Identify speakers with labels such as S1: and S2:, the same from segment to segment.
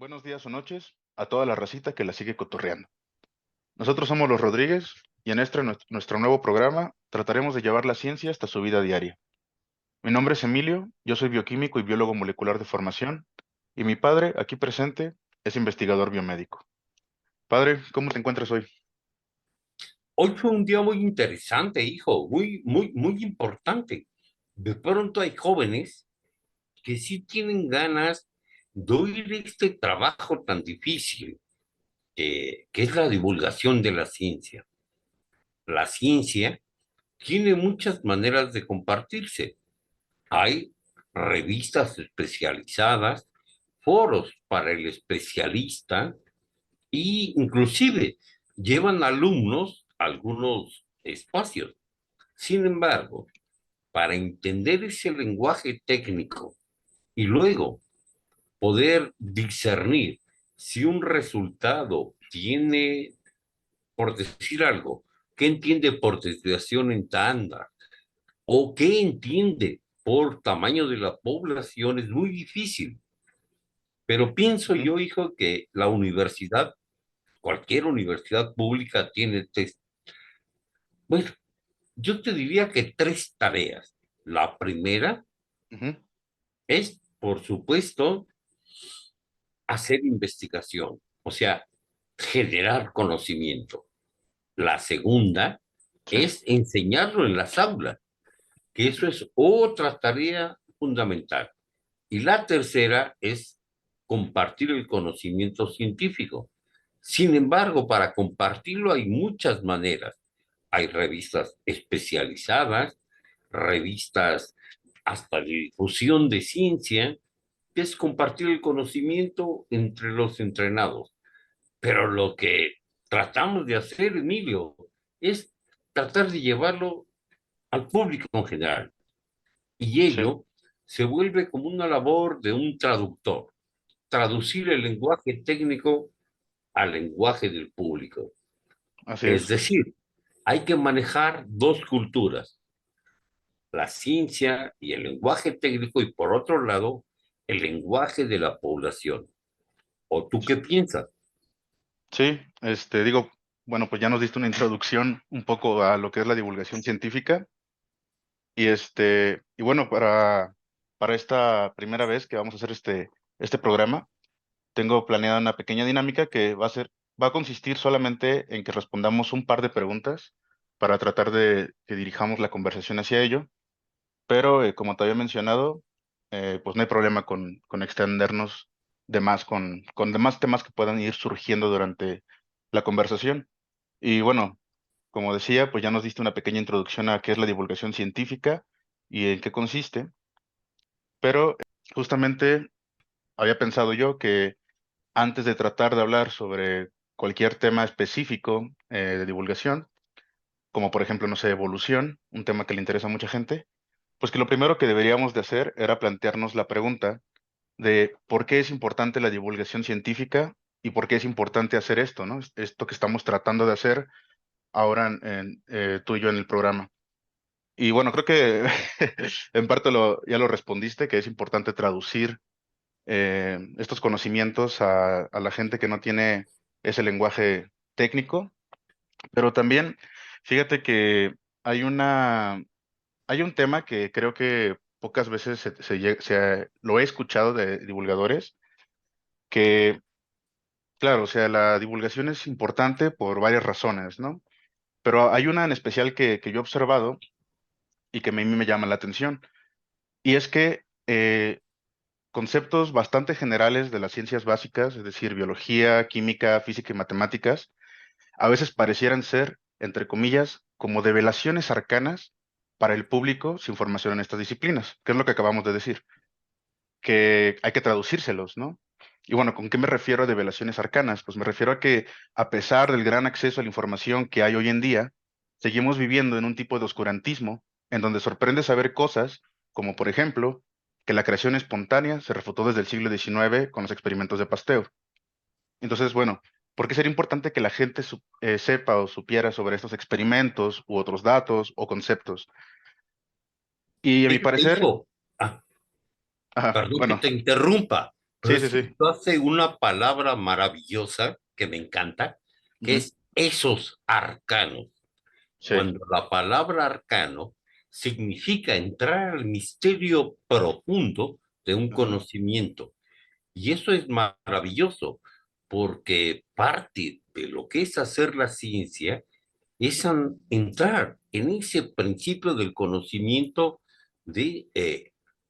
S1: Buenos días o noches a toda la racita que la sigue cotorreando. Nosotros somos los Rodríguez y en nuestro nuevo programa trataremos de llevar la ciencia hasta su vida diaria. Mi nombre es Emilio, yo soy bioquímico y biólogo molecular de formación y mi padre, aquí presente, es investigador biomédico. Padre, ¿cómo te encuentras hoy?
S2: Hoy fue un día muy interesante, hijo, muy importante. De pronto hay jóvenes que sí tienen ganas de oír este trabajo tan difícil, que es la divulgación de la ciencia. La ciencia tiene muchas maneras de compartirse. Hay revistas especializadas, foros para el especialista e inclusive llevan alumnos a algunos espacios. Sin embargo, para entender ese lenguaje técnico y luego poder discernir si un resultado tiene, por decir algo, qué entiende por desviación en tanda o qué entiende por tamaño de la población es muy difícil. Pero pienso
S1: Ujú.
S2: yo, hijo, que la universidad, cualquier universidad pública tiene, bueno, yo te diría que tres tareas. La primera
S1: Ujú.
S2: es, por supuesto, hacer investigación, o sea, generar conocimiento. La segunda
S1: Sí,
S2: es enseñarlo en las aulas, que eso es otra tarea fundamental. Y la tercera es compartir el conocimiento científico. Sin embargo, para compartirlo hay muchas maneras. Hay revistas especializadas, revistas hasta de difusión de ciencia, que es compartir el conocimiento entre los entrenados. Pero lo que tratamos de hacer, Emilio, es tratar de llevarlo al público en general. Y
S1: sí,
S2: ello se vuelve como una labor de un traductor, traducir el lenguaje técnico al lenguaje del público.
S1: así
S2: Es
S1: es.
S2: decir, hay que manejar dos culturas, la ciencia y el lenguaje técnico, y por otro lado, el lenguaje de la población. ¿O tú qué piensas?
S1: Sí, digo, bueno, pues ya nos diste una introducción un poco a lo que es la divulgación científica. Y bueno, para esta primera vez que vamos a hacer este programa, tengo planeada una pequeña dinámica que va a consistir solamente en que respondamos un par de preguntas para tratar de que dirijamos la conversación hacia ello. Pero como te había mencionado, pues no hay problema con extendernos de más con demás temas que puedan ir surgiendo durante la conversación. Y bueno, como decía, pues ya nos diste una pequeña introducción a qué es la divulgación científica y en qué consiste, pero justamente había pensado yo que antes de tratar de hablar sobre cualquier tema específico de divulgación, como por ejemplo, no sé, evolución, un tema que le interesa a mucha gente, pues que lo primero que deberíamos de hacer era plantearnos la pregunta de por qué es importante la divulgación científica y por qué es importante hacer esto, ¿no? Esto que estamos tratando de hacer ahora tú y yo en el programa. Y bueno, creo que en parte ya lo respondiste, que es importante traducir estos conocimientos a la gente que no tiene ese lenguaje técnico, pero también fíjate que hay hay un tema que creo que pocas veces lo he escuchado de divulgadores, que claro, o sea, la divulgación es importante por varias razones, ¿no? Pero hay una en especial que yo he observado y que a mí me llama la atención. Y es que conceptos bastante generales de las ciencias básicas, es decir, biología, química, física y matemáticas, a veces parecieran ser, entre comillas, como develaciones arcanas para el público sin formación en estas disciplinas, que es lo que acabamos de decir, que hay que traducírselos, ¿no? Y bueno, ¿con qué me refiero a develaciones arcanas? Pues me refiero a que a pesar del gran acceso a la información que hay hoy en día, seguimos viviendo en un tipo de oscurantismo en donde sorprende saber cosas como, por ejemplo, que la creación espontánea se refutó desde el siglo XIX con los experimentos de Pasteur. Entonces, bueno, ¿por qué sería importante que la gente sepa o supiera sobre estos experimentos u otros datos o conceptos? Y a mi parecer,
S2: Hijo,
S1: ajá,
S2: perdón que
S1: bueno,
S2: te interrumpa,
S1: Sí, sí, sí,
S2: resultó hace una palabra maravillosa que me encanta, que
S1: ujú,
S2: es esos arcanos.
S1: sí,
S2: Cuando la palabra arcano significa entrar al misterio profundo de un
S1: ujú,
S2: conocimiento. Y eso es maravilloso, porque parte de lo que es hacer la ciencia es entrar en ese principio del conocimiento de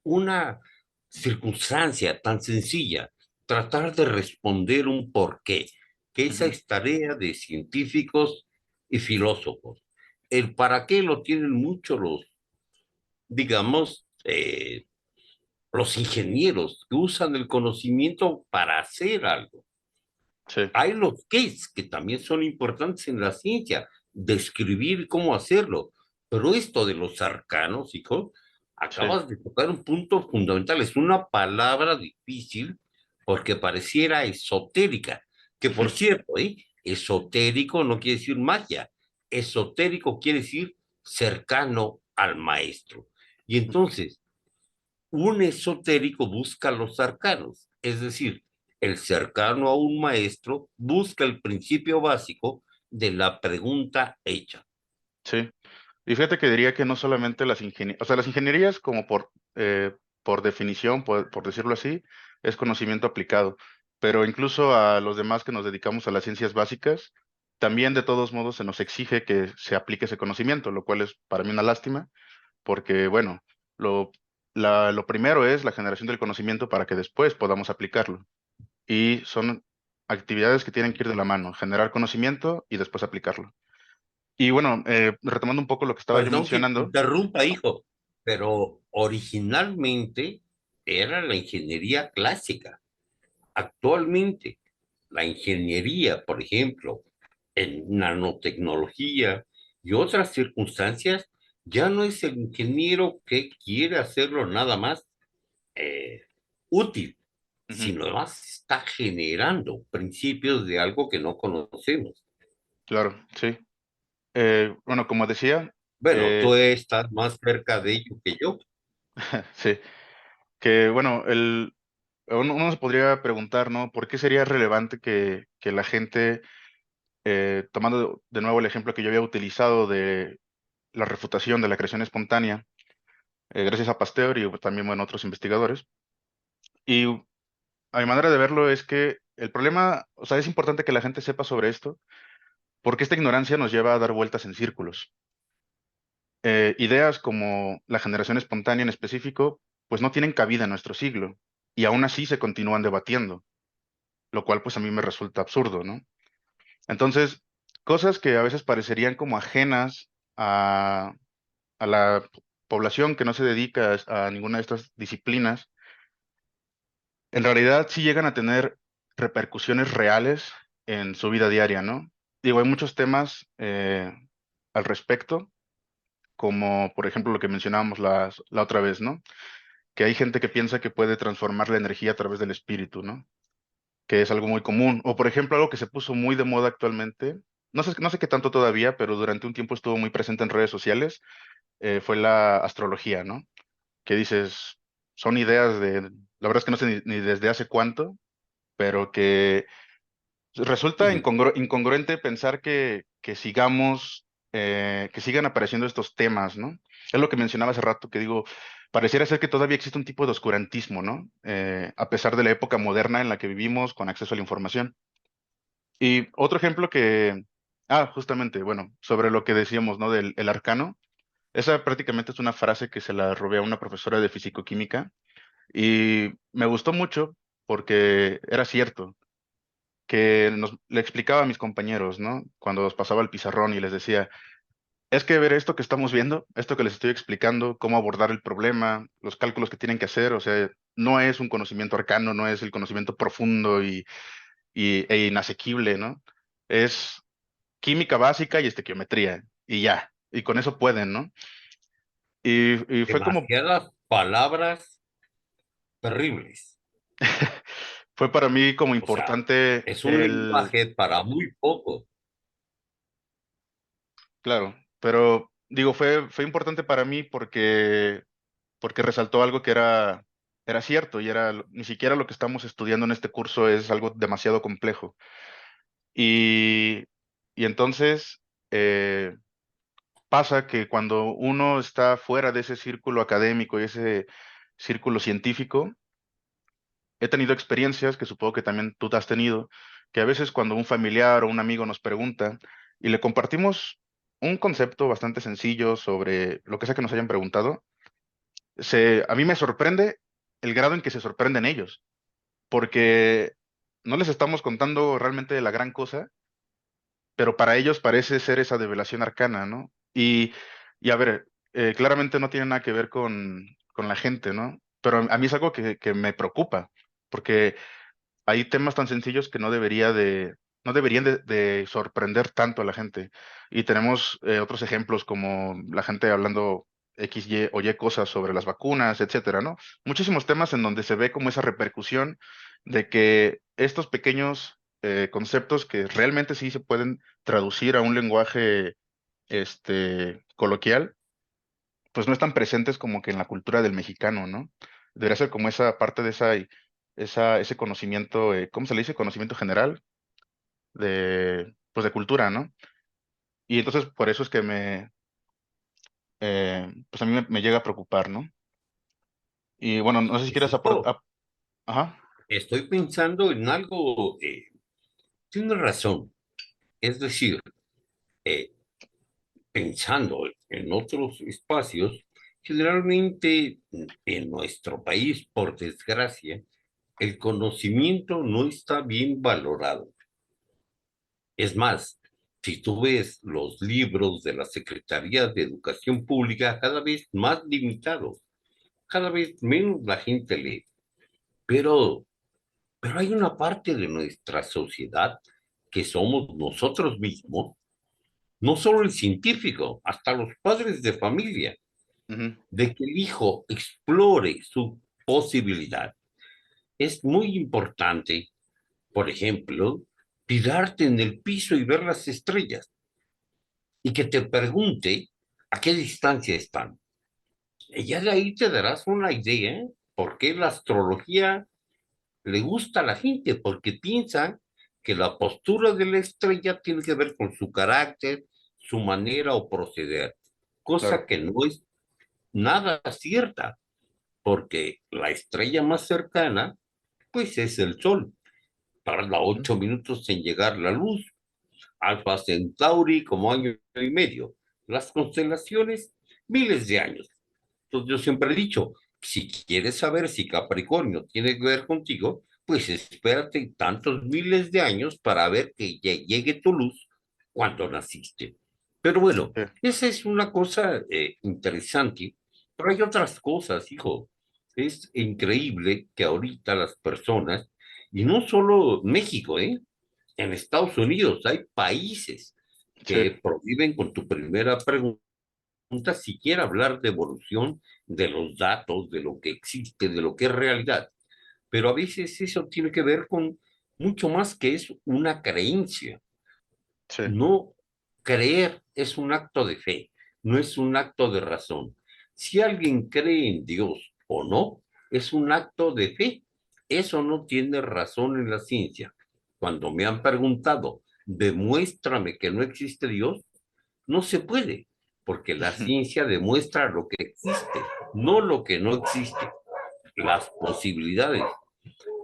S2: una circunstancia tan sencilla, tratar de responder un porqué, que esa
S1: ujú,
S2: es tarea de científicos y filósofos. El para qué lo tienen mucho digamos, los ingenieros que usan el conocimiento para hacer algo.
S1: sí,
S2: Hay los qués que también son importantes en la ciencia, describir cómo hacerlo. Pero esto de los arcanos, hijo,
S1: sí,
S2: acabas de tocar un punto fundamental. Es una palabra difícil porque pareciera esotérica. Que por
S1: ujú,
S2: cierto, esotérico no quiere decir magia. Esotérico quiere decir cercano al maestro. Y
S1: ujú,
S2: entonces, un esotérico busca los arcanos, es decir, el cercano a un maestro busca el principio básico de la pregunta hecha.
S1: sí. Y fíjate que diría que no solamente las ingenierías, o sea, las ingenierías como por definición, por decirlo así, es conocimiento aplicado, pero incluso a los demás que nos dedicamos a las ciencias básicas, también de todos modos se nos exige que se aplique ese conocimiento, lo cual es para mí una lástima, porque bueno, lo, lo primero es la generación del conocimiento para que después podamos aplicarlo. Y son actividades que tienen que ir de la mano, generar conocimiento y después aplicarlo. Y bueno, retomando un poco lo que estaba yo
S2: Perdón que te
S1: mencionando,
S2: interrumpa, hijo, pero originalmente era la ingeniería clásica. Actualmente, la ingeniería, por ejemplo, en nanotecnología y otras circunstancias, ya no es el ingeniero que quiere hacerlo nada más eh, útil,
S1: ujú,
S2: sino además está generando principios de algo que no conocemos.
S1: claro, sí. Bueno, como decía,
S2: Bueno, tú
S1: eh,
S2: estás más cerca de ello que yo.
S1: sí, que bueno, uno se podría preguntar, ¿no? ¿Por qué sería relevante que la gente, tomando de nuevo el ejemplo que yo había utilizado de la refutación de la creación espontánea, gracias a Pasteur y también, bueno, otros investigadores, y a mi manera de verlo es que el problema, o sea, es importante que la gente sepa sobre esto, porque esta ignorancia nos lleva a dar vueltas en círculos. Ideas como la generación espontánea en específico, pues no tienen cabida en nuestro siglo y aún así se continúan debatiendo, lo cual pues a mí me resulta absurdo, ¿no? Entonces, cosas que a veces parecerían como ajenas a la población que no se dedica a ninguna de estas disciplinas, en realidad sí llegan a tener repercusiones reales en su vida diaria, ¿no? Digo, hay muchos temas al respecto, como por ejemplo lo que mencionábamos la otra vez, ¿no? Que hay gente que piensa que puede transformar la energía a través del espíritu, ¿no? Que es algo muy común. O por ejemplo, algo que se puso muy de moda actualmente, no sé qué tanto todavía, pero durante un tiempo estuvo muy presente en redes sociales, fue la astrología, ¿no? Que dices, son ideas la verdad es que no sé ni desde hace cuánto, pero que resulta
S2: Ujú.
S1: incongruente pensar que sigamos, que sigan apareciendo estos temas, ¿no? Es lo que mencionaba hace rato, que digo, pareciera ser que todavía existe un tipo de oscurantismo, ¿no? A pesar de la época moderna en la que vivimos con acceso a la información. Y otro ejemplo justamente, bueno, sobre lo que decíamos, ¿no? Del el arcano. Esa prácticamente es una frase que se la robé a una profesora de fisicoquímica y me gustó mucho porque era cierto que le explicaba a mis compañeros, ¿no? Cuando los pasaba el pizarrón y les decía, es que ver esto que estamos viendo, esto que les estoy explicando, cómo abordar el problema, los cálculos que tienen que hacer, o sea, no es un conocimiento arcano, no es el conocimiento profundo e inasequible, ¿no? Es química básica y estequiometría, y ya, y con eso pueden, ¿no? Y fue como,
S2: Demasiadas palabras terribles.
S1: fue para mí como
S2: O sea,
S1: importante
S2: es un lenguaje para muy poco.
S1: claro, pero digo, fue importante para mí porque resaltó algo que era era cierto y ni siquiera lo que estamos estudiando en este curso es algo demasiado complejo. Y, y entonces eh, pasa que cuando uno está fuera de ese círculo académico y ese círculo científico, he tenido experiencias que supongo que también tú te has tenido, que a veces cuando un familiar o un amigo nos pregunta y le compartimos un concepto bastante sencillo sobre lo que sea que nos hayan preguntado, a mí me sorprende el grado en que se sorprenden ellos, porque no les estamos contando realmente la gran cosa, pero para ellos parece ser esa develación arcana, ¿no? Y a ver, claramente no tiene nada que ver con la gente, ¿no? Pero a mí es algo que me preocupa, porque hay temas tan sencillos que no deberían de sorprender tanto a la gente. Y tenemos otros ejemplos como la gente hablando X, Y o Y cosas sobre las vacunas, etcétera, ¿no? Muchísimos temas en donde se ve como esa repercusión de que estos pequeños conceptos que realmente sí se pueden traducir a un lenguaje coloquial, pues no están presentes como que en la cultura del mexicano, ¿no? Debería ser como esa parte de ese conocimiento, ¿cómo se le dice? Conocimiento general pues de cultura, ¿no? Y entonces por eso es que pues a mí me llega a preocupar, ¿no? Y bueno, no sé si
S2: Pues,
S1: quieres
S2: hijo,
S1: ajá,
S2: estoy pensando en algo, tienes razón. Es decir, eh, pensando en otros espacios, generalmente en nuestro país, por desgracia, el conocimiento no está bien valorado. Es más, si tú ves los libros de la Secretaría de Educación Pública, cada vez más limitados, cada vez menos la gente lee. Pero, pero hay una parte de nuestra sociedad que somos nosotros mismos, no solo el científico, hasta los padres de familia,
S1: ujú,
S2: de que el hijo explore su posibilidad. Es muy importante, por ejemplo, tirarte en el piso y ver las estrellas y que te pregunte a qué distancia están. Y ya de ahí te darás una idea por qué la astrología le gusta a la gente, porque piensan que la postura de la estrella tiene que ver con su carácter, su manera o proceder, cosa
S1: claro.
S2: que no es nada cierta, porque la estrella más cercana, pues es el Sol. Tarda
S1: Ujú,
S2: 8 minutos en llegar la luz. Alfa Centauri como año y medio. Las constelaciones, miles de años. Entonces yo siempre he dicho, si quieres saber si Capricornio tiene que ver contigo, pues espérate tantos miles de años para ver que llegue tu luz cuando naciste. Pero bueno,
S1: sí,
S2: esa es una cosa interesante, pero hay otras cosas, hijo. Es increíble que ahorita las personas, y no solo México, en Estados Unidos hay países
S1: sí,
S2: que prohíben con tu primera pregunta siquiera hablar de evolución, de los datos, de lo que existe, de lo que es realidad. Pero a veces eso tiene que ver con mucho más que es una creencia.
S1: sí,
S2: No creer es un acto de fe, no es un acto de razón. Si alguien cree en Dios o no, es un acto de fe. Eso no tiene razón en la ciencia. Cuando me han preguntado, demuéstrame que no existe Dios, no se puede, porque la ciencia demuestra lo que existe, no lo que no existe. Las posibilidades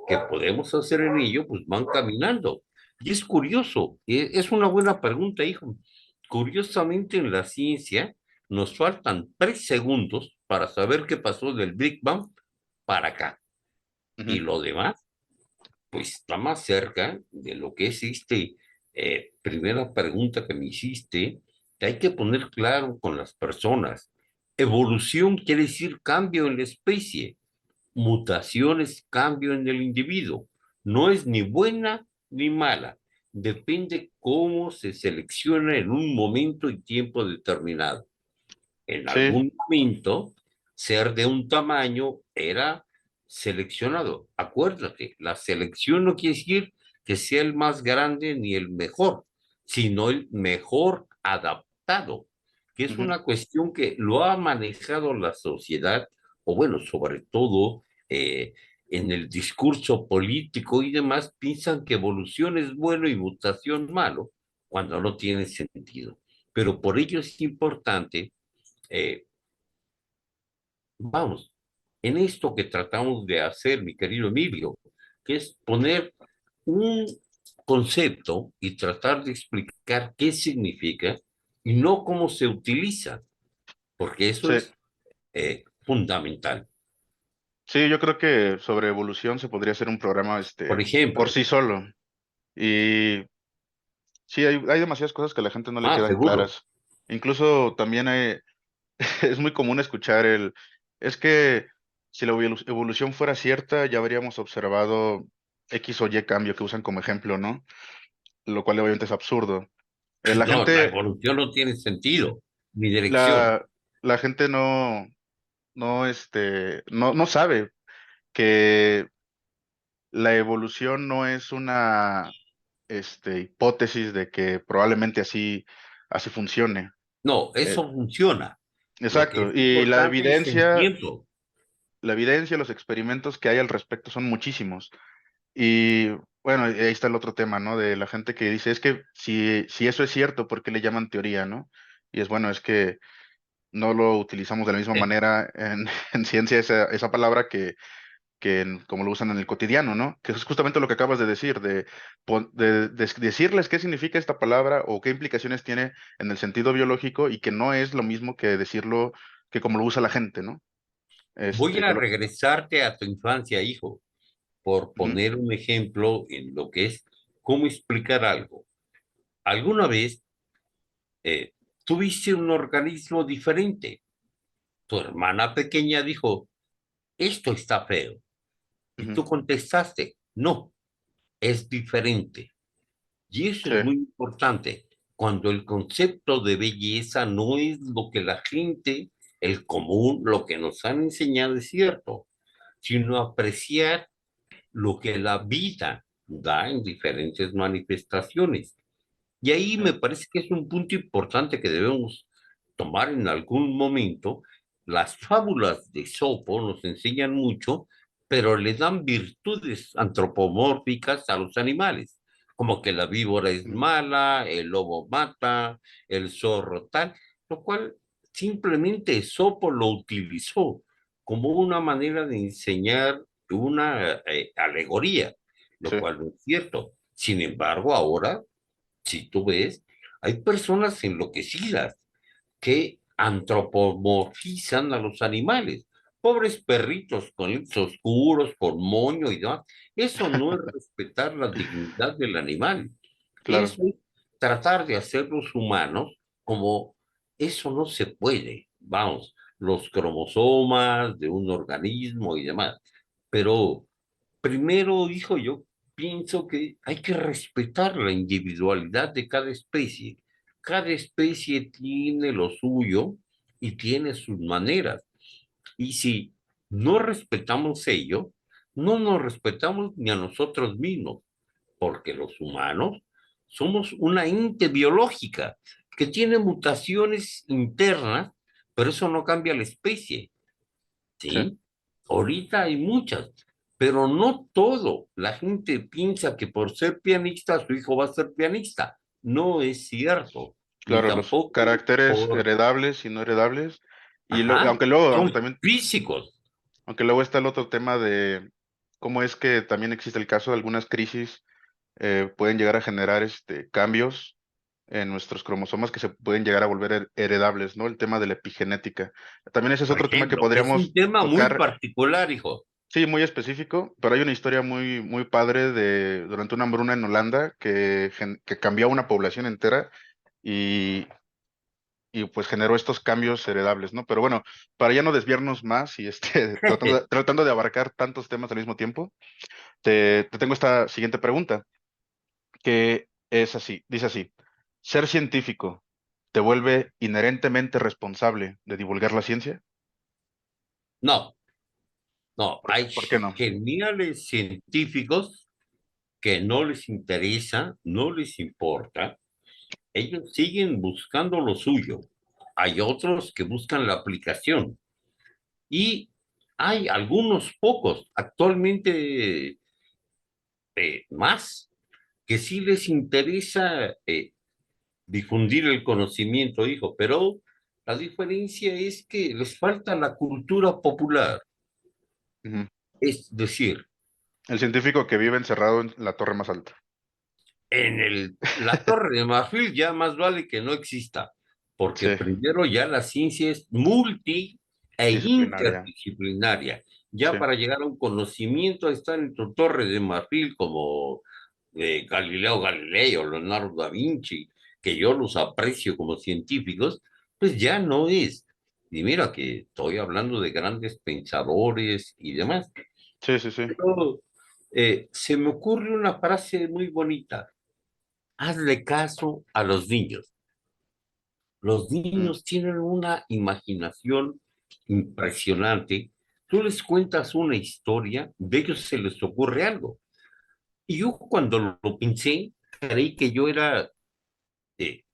S2: que podemos hacer en ello, pues van caminando. Y es curioso, es una buena pregunta, hijo. Curiosamente en la ciencia nos faltan 3 segundos para saber qué pasó del Big Bang para acá. Y
S1: ujú,
S2: lo demás, pues está más cerca de lo que es primera pregunta que me hiciste, que hay que poner claro con las personas. Evolución quiere decir cambio en la especie. Mutación es cambio en el individuo. No es ni buena ni mala. Depende cómo se selecciona en un momento y tiempo determinado. En
S1: sí,
S2: algún momento, ser de un tamaño era seleccionado. Acuérdate, la selección no quiere decir que sea el más grande ni el mejor, sino el mejor adaptado, que es
S1: ujú,
S2: una cuestión que lo ha manejado la sociedad, o bueno, sobre todo eh, en el discurso político y demás, piensan que evolución es bueno y mutación malo, cuando no tiene sentido. Pero por ello es importante, eh, vamos, en esto que tratamos de hacer, mi querido Emilio, que es poner un concepto y tratar de explicar qué significa y no cómo se utiliza, porque eso
S1: Sí,
S2: es fundamental.
S1: sí, yo creo que sobre evolución se podría hacer un programa
S2: Por
S1: por
S2: ejemplo,
S1: sí solo. Y sí, hay demasiadas cosas que a la gente no le quedan
S2: seguro.
S1: claras. Incluso también es muy común escuchar es que si la evolución fuera cierta, ya habríamos observado X o Y cambio que usan como ejemplo, ¿no? Lo cual obviamente es absurdo. La
S2: No, la
S1: gente,
S2: evolución no tiene sentido ni dirección.
S1: la, la gente no sabe que la evolución no es una, hipótesis de que probablemente así funcione.
S2: No,
S1: Eh,
S2: eso funciona. Lo que
S1: exacto.
S2: es
S1: Y
S2: importante es el tiempo.
S1: la evidencia, los experimentos que hay al respecto son muchísimos. Y bueno, ahí está el otro tema, ¿no? De la gente que dice, es que si eso es cierto, ¿por qué le llaman teoría, no? Y es bueno, es que no lo utilizamos de la misma
S2: Eh,
S1: manera en ciencia esa palabra que como lo usan en el cotidiano, ¿no? Que es justamente lo que acabas de decir, de decirles qué significa esta palabra o qué implicaciones tiene en el sentido biológico y que no es lo mismo que decirlo que como lo usa la gente, ¿no?
S2: Voy
S1: Que
S2: a regresarte a tu infancia, hijo, por
S1: ujú,
S2: poner un ejemplo en lo que es cómo explicar algo. ¿Alguna vez tuviste un organismo diferente? Tu hermana pequeña dijo, esto está feo. Y
S1: ujú,
S2: tú contestaste, no, es diferente. Y eso
S1: sí,
S2: es muy importante. Cuando el concepto de belleza no es lo que la gente, el común, lo que nos han enseñado es cierto, sino apreciar lo que la vida da en diferentes manifestaciones. Y ahí
S1: sí,
S2: me parece que es un punto importante que debemos tomar en algún momento. Las fábulas de Sopo nos enseñan mucho, pero le dan virtudes antropomórficas a los animales, como que la víbora es
S1: ujú,
S2: mala, el lobo mata, el zorro tal, lo cual simplemente Sopo lo utilizó como una manera de enseñar una alegoría, lo
S1: sí,
S2: cual no es cierto. Sin embargo, ahora si tú ves, hay personas enloquecidas que antropomorfizan a los animales. Pobres perritos con lentes oscuros, con moño y demás. Eso no es respetar la dignidad del animal.
S1: claro,
S2: Eso es tratar de hacerlos humanos como eso no se puede. Vamos, los cromosomas de un organismo y demás. Pero primero, hijo, yo pienso que hay que respetar la individualidad de cada especie. Cada especie tiene lo suyo y tiene sus maneras. Y si no respetamos ello, no nos respetamos ni a nosotros mismos, porque los humanos somos una ente biológica que tiene mutaciones internas, pero eso no cambia la especie.
S1: sí,
S2: Sí, ahorita hay muchas, pero no todo. La gente piensa que por ser pianista su hijo va a ser pianista. No es cierto, ni
S1: claro, los
S2: tampoco
S1: caracteres
S2: por,
S1: heredables y no heredables. Y
S2: ajá,
S1: aunque
S2: son
S1: también
S2: físicos.
S1: Aunque luego está el otro tema de cómo es que también existe el caso de algunas crisis, pueden llegar a generar cambios en nuestros cromosomas que se pueden llegar a volver heredables, ¿no? El tema de la epigenética. También ese es
S2: Por
S1: otro tema que
S2: ejemplo, es un
S1: podríamos
S2: tema muy
S1: tocar,
S2: particular, hijo.
S1: sí, muy específico, pero hay una historia muy, muy padre durante una hambruna en Holanda que cambió a una población entera y, y pues generó estos cambios heredables, ¿no? Pero bueno, para ya no desviarnos más y tratando de abarcar tantos temas al mismo tiempo. Te tengo esta siguiente pregunta, que es así, dice así, ¿ser científico te vuelve inherentemente responsable de divulgar la ciencia?
S2: No, no, hay
S1: ¿Por qué no?
S2: geniales científicos que no les interesa, no les importa. Ellos siguen buscando lo suyo. Hay otros que buscan la aplicación. Y hay algunos pocos, actualmente más, que sí les interesa difundir el conocimiento, hijo, pero la diferencia es que les falta la cultura popular,
S1: Ujú.
S2: es decir,
S1: El científico que vive encerrado en la torre más alta.
S2: la Torre de Marfil ya más vale que no exista, porque
S1: Sí,
S2: primero ya la ciencia es multi e
S1: disciplinaria.
S2: interdisciplinaria. Ya
S1: Sí,
S2: para llegar a un conocimiento estar en tu Torre de Marfil como Galileo Galilei o Leonardo da Vinci, que yo los aprecio como científicos, pues ya no es. Y mira que estoy hablando de grandes pensadores y demás.
S1: sí, sí, sí.
S2: Pero se me ocurre una frase muy bonita. Hazle caso a los niños. Los
S1: Mm,
S2: niños tienen una imaginación impresionante. Tú les cuentas una historia, de ellos se les ocurre algo. Y yo cuando lo pensé, creí que yo era eh,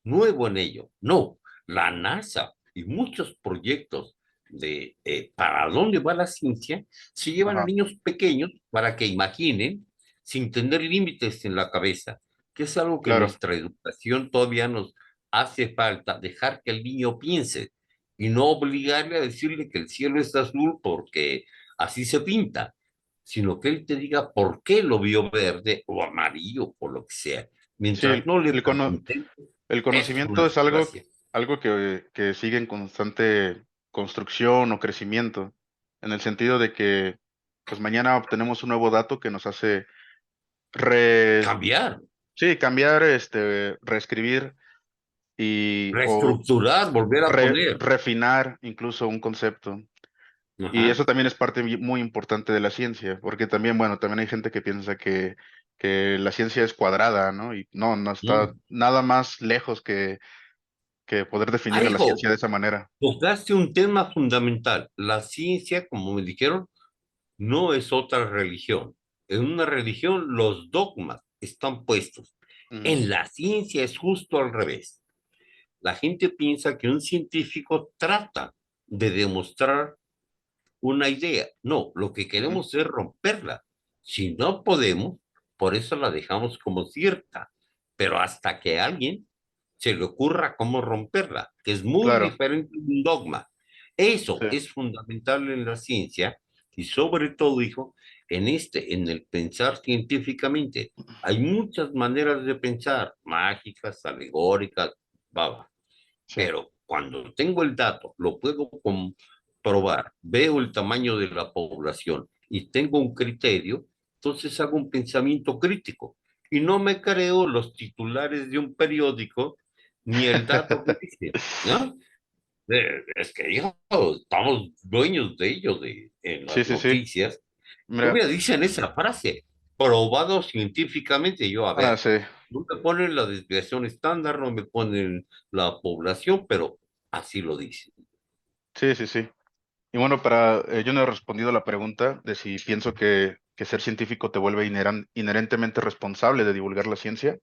S2: nuevo en ello. No, la NASA y muchos proyectos de para dónde va la ciencia se llevan a
S1: ajá,
S2: niños pequeños para que imaginen sin tener límites en la cabeza, que es algo que
S1: claro.
S2: nuestra educación todavía nos hace falta, dejar que el niño piense y no obligarle a decirle que el cielo es azul porque así se pinta, sino que él te diga por qué lo vio verde o amarillo o lo que sea.
S1: Sí,
S2: Mientras no le
S1: el, cono-
S2: pregunten,
S1: el
S2: es
S1: conocimiento
S2: una
S1: es algo,
S2: desgracia.
S1: algo que sigue en constante construcción o crecimiento, en el sentido de que pues mañana obtenemos un nuevo dato que nos hace re,
S2: Cambiar,
S1: sí, cambiar, reescribir o
S2: reestructurar, volver a poner.
S1: refinar incluso un concepto. Y
S2: Ajá.
S1: eso también es parte muy importante de la ciencia, porque también, bueno, también hay gente que piensa que la ciencia es cuadrada, ¿no? Y no, no está
S2: Mm.
S1: nada más lejos que poder
S2: Ah,
S1: definir a la
S2: hijo,
S1: ciencia de esa manera.
S2: tocaste un tema fundamental. La ciencia, como me dijeron, no es otra religión. En una religión los dogmas están puestos.
S1: Ujú,
S2: En la ciencia es justo al revés. La gente piensa que un científico trata de demostrar una idea. No, lo que
S1: ujú,
S2: queremos es romperla. Si no podemos, por eso la dejamos como cierta. Pero hasta que a alguien se le ocurra cómo romperla, que es muy
S1: claro,
S2: diferente de un dogma. Eso
S1: sí,
S2: es fundamental en la ciencia y sobre todo, hijo, en el pensar científicamente. Hay muchas maneras de pensar, mágicas, alegóricas, baba.
S1: sí,
S2: Pero cuando tengo el dato, lo puedo comprobar, veo el tamaño de la población y tengo un criterio, entonces hago un pensamiento crítico y no me creo los titulares de un periódico ni el dato que dice, ¿no? Es que, hijo, estamos dueños de ello en
S1: sí,
S2: las
S1: sí, sí.
S2: noticias.
S1: Mira,
S2: Todavía dicen esa frase, probado científicamente. Yo, a ver,
S1: sí,
S2: no me ponen la desviación estándar, no me ponen la población, pero así lo dicen.
S1: sí, sí, sí. Y bueno, yo no he respondido a la pregunta de si pienso que ser científico te vuelve inherentemente responsable de divulgar la ciencia.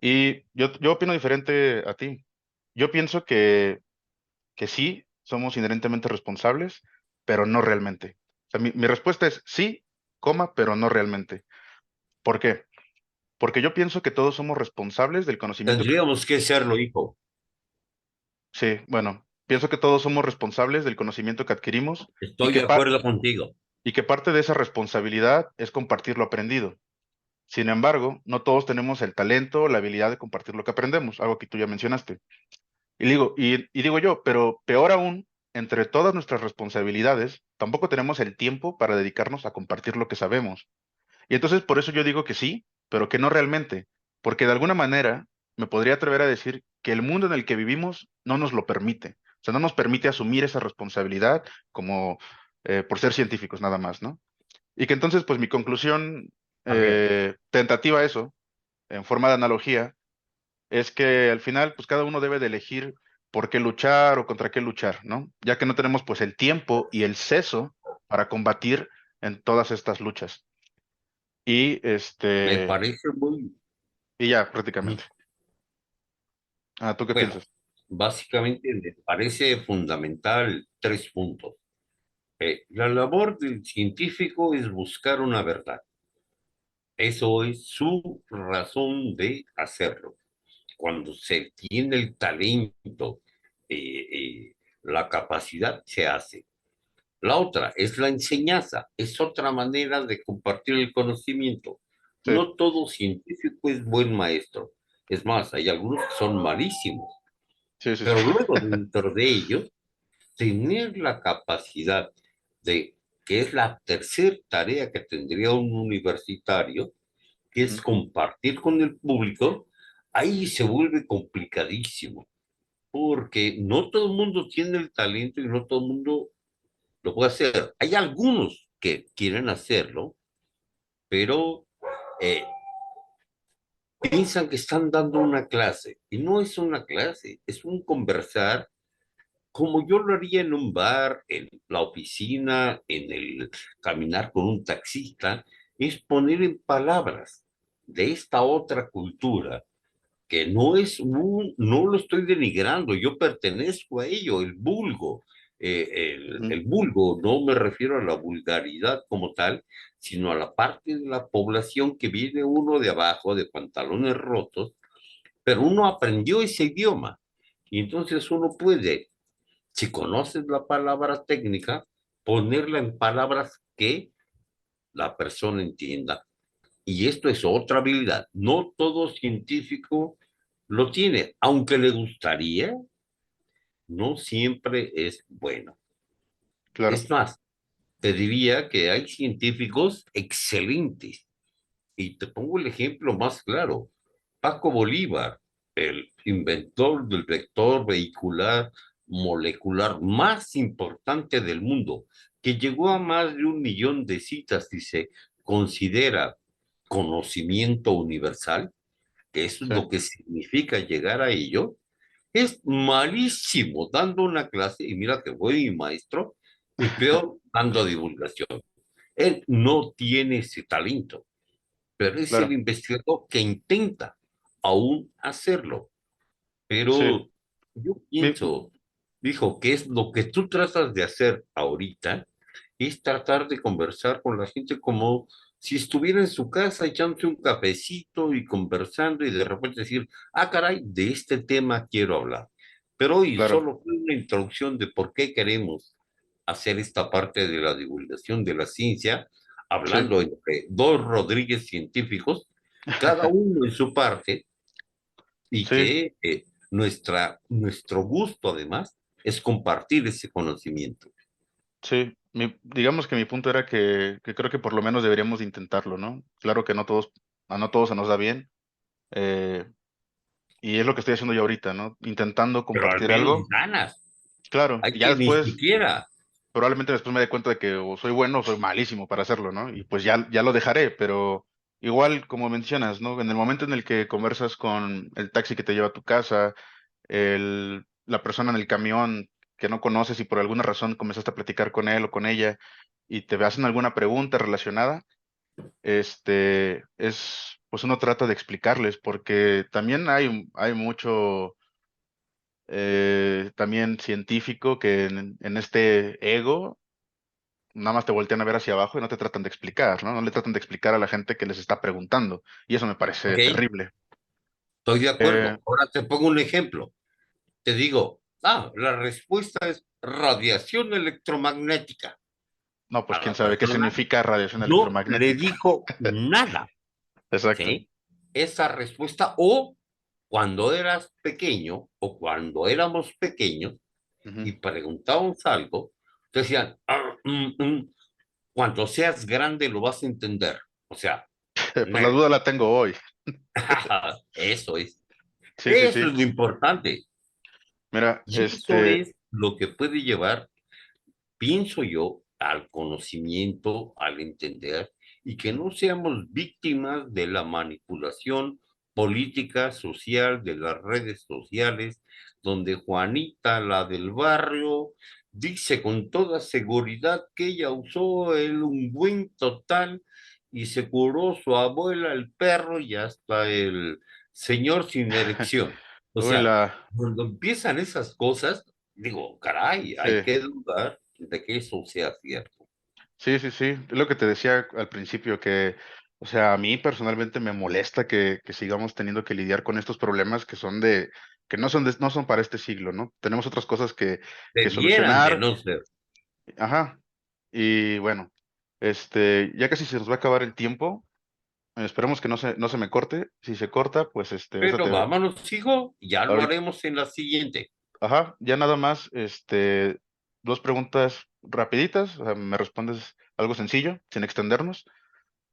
S1: Y yo opino diferente a ti. Yo pienso que sí, somos inherentemente responsables, pero no realmente. O sea, mi respuesta es sí, coma, pero no realmente. ¿Por qué? Porque yo pienso que todos somos responsables del conocimiento que...
S2: Tendríamos que serlo, hijo.
S1: Sí, bueno, pienso que todos somos responsables del conocimiento que adquirimos y
S2: Estoy de acuerdo contigo.
S1: y que parte de esa responsabilidad es compartir lo aprendido. Sin embargo, no todos tenemos el talento o la habilidad de compartir lo que aprendemos, algo que tú ya mencionaste. Y digo yo, pero peor aún, entre todas nuestras responsabilidades, tampoco tenemos el tiempo para dedicarnos a compartir lo que sabemos. Y entonces por eso yo digo que sí, pero que no realmente, porque de alguna manera me podría atrever a decir que el mundo en el que vivimos no nos lo permite. O sea, no nos permite asumir esa responsabilidad como por ser científicos nada más, ¿no? Y que entonces, pues mi conclusión
S2: A ver,
S1: tentativa a eso, en forma de analogía, es que al final, pues cada uno debe de elegir por qué luchar o contra qué luchar, ¿no? Ya que no tenemos pues el tiempo y el seso para combatir en todas estas luchas. Y
S2: me
S1: este,
S2: parece muy...
S1: y ya, prácticamente. Ah, ¿tú qué
S2: Bueno,
S1: piensas?
S2: básicamente me parece fundamental tres puntos. La labor del científico es buscar una verdad. Eso es su razón de hacerlo. Cuando se tiene el talento, eh, la capacidad, se hace. La otra es la enseñanza, es otra manera de compartir el conocimiento.
S1: Sí,
S2: No todo científico es buen maestro. Es más, hay algunos que son malísimos,
S1: sí, sí, sí.
S2: pero luego dentro de ellos, tener la capacidad de, que es la tercera tarea que tendría un universitario, que es
S1: Ujú.
S2: compartir con el público, ahí se vuelve complicadísimo, porque no todo el mundo tiene el talento y no todo el mundo lo puede hacer. Hay algunos que quieren hacerlo, pero eh, piensan que están dando una clase y no es una clase, es un conversar como yo lo haría en un bar, en la oficina, en el caminar con un taxista, es poner en palabras de esta otra cultura que no es no lo estoy denigrando, yo pertenezco a ello, el vulgo.
S1: Ujú.
S2: El vulgo, no me refiero a la vulgaridad como tal, sino a la parte de la población que viene uno de abajo, de pantalones rotos, pero uno aprendió ese idioma. Y entonces uno puede, si conoces la palabra técnica, ponerla en palabras que la persona entienda. Y esto es otra habilidad. No todo científico lo tiene, aunque le gustaría, no siempre es bueno.
S1: Claro,
S2: Es más, te diría que hay científicos excelentes. Y te pongo el ejemplo más claro. Paco Bolívar, el inventor del vector vehicular molecular más importante del mundo, que llegó a más de 1 millón de citas y se considera conocimiento universal, que eso es
S1: sí.
S2: lo que significa llegar a ello, es malísimo dando una clase, y mira que fue mi maestro, y peor dando divulgación. Él no tiene ese talento, pero es el
S1: Claro,
S2: investigador que intenta aún hacerlo.
S1: sí.
S2: Pero yo
S1: Mi-
S2: pienso, dijo, que es lo que tú tratas de hacer ahorita, es tratar de conversar con la gente como si estuviera en su casa echándose un cafecito y conversando y de repente decir, ah, caray, de este tema quiero hablar. Pero hoy
S1: claro,
S2: solo fue una introducción de por qué queremos hacer esta parte de la divulgación de la ciencia,
S1: sí.
S2: hablando entre dos Rodríguez científicos, cada uno en su parte, y
S1: Sí,
S2: que nuestro gusto además es compartir ese conocimiento.
S1: sí. Digamos que mi punto era que creo que por lo menos deberíamos de intentarlo, ¿no? Claro que no todos se nos da bien, eh, y es lo que estoy haciendo yo ahorita, ¿no? Intentando
S2: Pero al
S1: compartir
S2: menos
S1: algo.
S2: ganas.
S1: Claro,
S2: Hay
S1: y ya
S2: que ni
S1: después,
S2: siquiera.
S1: probablemente después me dé cuenta de que o soy bueno o soy malísimo para hacerlo, ¿no? Y pues ya lo dejaré, pero igual, como mencionas, ¿no? En el momento en el que conversas con el taxi que te lleva a tu casa, la persona en el camión que no conoces y por alguna razón comenzaste a platicar con él o con ella y te hacen alguna pregunta relacionada, pues uno trata de explicarles, porque también hay mucho también científico que en este ego nada más te voltean a ver hacia abajo y no te tratan de explicar, ¿no? No le tratan de explicar a la gente que les está preguntando. Y eso me parece
S2: Ok,
S1: terrible.
S2: estoy de
S1: Eh,
S2: acuerdo. Ahora te pongo un ejemplo. Te digo, la respuesta es radiación electromagnética.
S1: no, pues
S2: A
S1: quién
S2: la
S1: sabe qué
S2: persona
S1: significa radiación
S2: no le
S1: electromagnética.
S2: dijo nada,
S1: Exacto.
S2: ¿sí? Esa respuesta, o cuando eras pequeño, o cuando éramos pequeños,
S1: Ujú.
S2: y preguntábamos algo, te decían, cuando seas grande lo vas a entender. O sea,
S1: Pues la
S2: nerd.
S1: duda la tengo hoy.
S2: Eso es.
S1: Sí, sí,
S2: Eso
S1: sí.
S2: es lo importante.
S1: Mira,
S2: Y eso es lo que puede llevar, pienso yo, al conocimiento, al entender, y que no seamos víctimas de la manipulación política, social, de las redes sociales, donde Juanita, la del barrio, dice con toda seguridad que ella usó el ungüento tal y se curó su abuela, el perro y hasta el señor sin erección. O
S1: uy,
S2: sea, cuando empiezan esas cosas, digo, caray, hay
S1: sí,
S2: que dudar. de que eso sea cierto.
S1: Sí, sí, sí. Es lo que te decía al principio, que, o sea, a mí personalmente me molesta que sigamos teniendo que lidiar con estos problemas que son que no son para este siglo, ¿no? Tenemos otras cosas que
S2: Debieran de
S1: solucionar.
S2: no ser.
S1: Ajá. Y bueno, ya casi se nos va a acabar el tiempo. Esperemos que no se me corte. Si se corta, pues ahorita
S2: Pero vámonos, hijo, ya lo
S1: ahorita,
S2: haremos en la siguiente.
S1: ajá, ya nada más, dos preguntas rapiditas. O sea, me respondes algo sencillo, sin extendernos.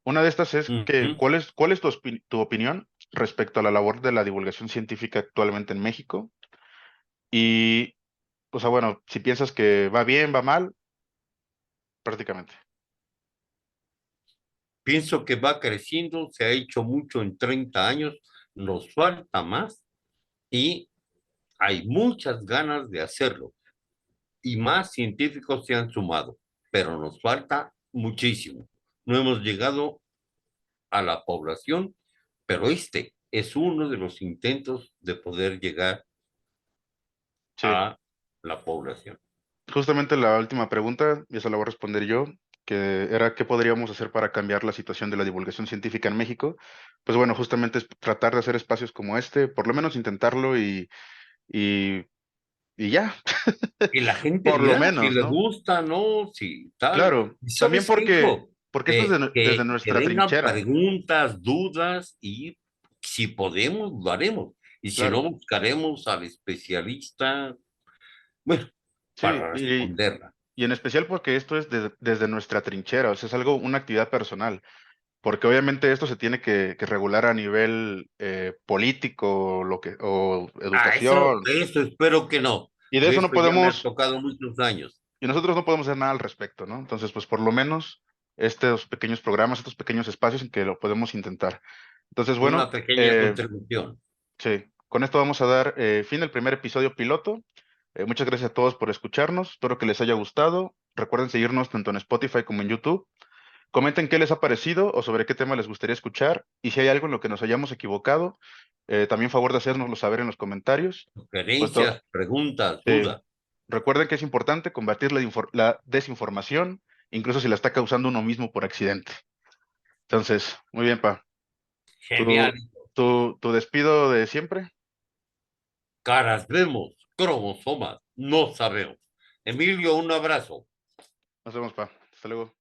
S1: Una de estas es que,
S2: Ujú.
S1: ¿cuál es tu opinión respecto a la labor de la divulgación científica actualmente en México? Y, o sea, bueno, si piensas que va bien, va mal, prácticamente.
S2: Pienso que va creciendo, se ha hecho mucho en 30 años, nos falta más y hay muchas ganas de hacerlo y más científicos se han sumado, pero nos falta muchísimo. No hemos llegado a la población, pero este es uno de los intentos de poder llegar
S1: Sí.
S2: a la población.
S1: Justamente la última pregunta, y esa la voy a responder yo, que era ¿qué podríamos hacer para cambiar la situación de la divulgación científica en México? Pues bueno, justamente es tratar de hacer espacios como este, por lo menos intentarlo y, y ya,
S2: Que la gente
S1: por lo
S2: vea si
S1: menos,
S2: le
S1: ¿no?
S2: gusta, ¿no? Si tal.
S1: Claro,
S2: ¿Y
S1: también
S2: sabes qué, hijo?
S1: porque esto es desde
S2: Que
S1: nuestra
S2: vengan
S1: trinchera,
S2: preguntas, dudas y si podemos, lo haremos. Y si no,
S1: claro.
S2: buscaremos al especialista, bueno,
S1: Sí,
S2: para responderla.
S1: y en especial porque esto es desde nuestra trinchera, o sea, es algo, una actividad personal. Porque obviamente esto se tiene que regular a nivel político, o
S2: Ah,
S1: educación,
S2: eso espero que no.
S1: y de
S2: De
S1: eso no
S2: eso ya me ha
S1: podemos,
S2: tocado muchos años.
S1: y nosotros no podemos hacer nada al respecto, ¿no? Entonces, pues por lo menos estos pequeños programas, estos pequeños espacios en que lo podemos intentar. Entonces,
S2: Una
S1: bueno,
S2: pequeña contribución.
S1: sí, con esto vamos a dar fin al primer episodio piloto. Muchas gracias a todos por escucharnos, espero que les haya gustado. Recuerden seguirnos tanto en Spotify como en YouTube. Comenten qué les ha parecido o sobre qué tema les gustaría escuchar y si hay algo en lo que nos hayamos equivocado, también favor de hacérnoslo saber en los comentarios.
S2: Sugerencias,
S1: Puesto,
S2: preguntas,
S1: eh,
S2: dudas.
S1: recuerden que es importante combatir la desinformación, incluso si la está causando uno mismo por accidente. Entonces, muy bien, Pa.
S2: Genial.
S1: Tu, tu despido de siempre.
S2: Caras vemos, cromosomas no sabemos. Emilio, un abrazo.
S1: Nos vemos, Pa. Hasta luego.